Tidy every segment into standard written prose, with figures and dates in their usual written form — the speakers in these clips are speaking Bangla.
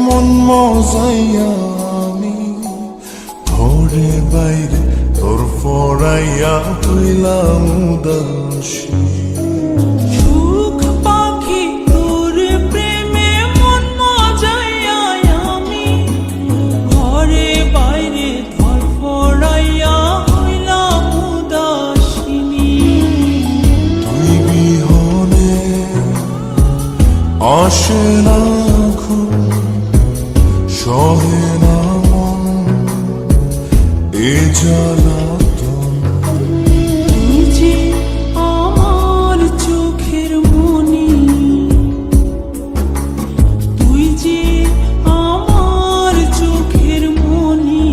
মন মজাইয়া আমি ঘরে বাইরে তোর ফরাইয়া হইলাম উদাসী। সুখ পাখি তোর প্রেমে মন মজাইয়া আমি ঘরে বাইরে ধরফরাইয়া হইলাম উদাসিনী। তুই বিহনে আসে না ঘুম, সহে না মন এ জ্বালাতন। তুই যে আমার চোখের মনি, তুই যে আমার চোখের মনি।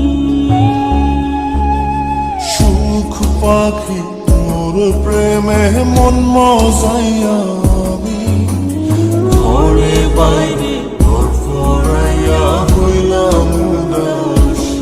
সুখ পাখি তোর প্রেমে মন মজাইয়া আমি ঘরে বাইরে তোর ফরাইয়া হইলাম উদাসী।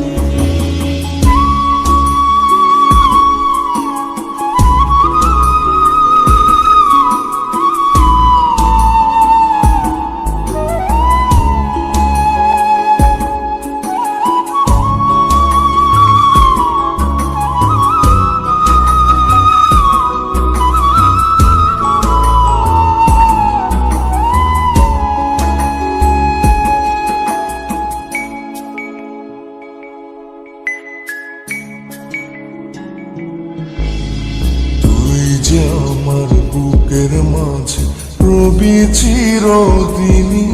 যে আমার বুকের মাঝে রবি চিরদিনই,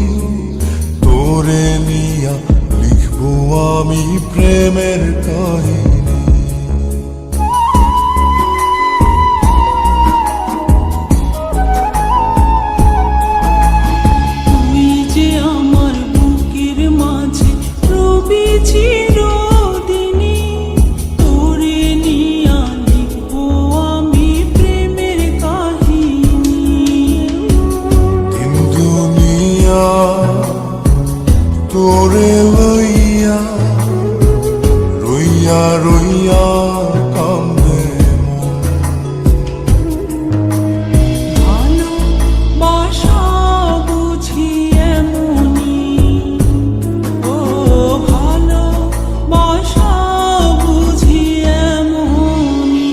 তোরে নিয়া লিখবো আমি প্রেমের কাহিনী। তুই যে আমার বুকের মাঝে রবি চিরদিনই, তোরে নিয়া লিখবো আমি প্রেমের কাহিনী। দিন দুনিয়া তোরে লইয়া রইয়া রইয়া কান্দে মন। ভালোবাসা বুঝি এমনি, ও ভালোবাসা বুঝি এমনি।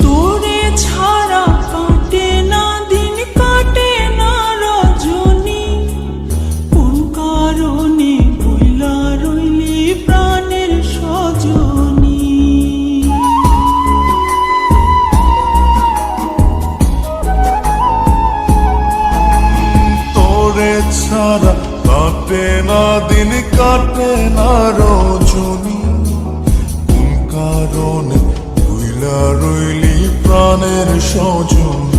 তোরে ছাড়া কাটে না দিন, কাটে না রজনী। কোন কারণে বইলা রইলি প্রাণের সজনী। তোরে ছাড়া কাটে না দিন, কাটে না রজনী। কোন কারণে ভুইলা রইলি প্রাণের সজন।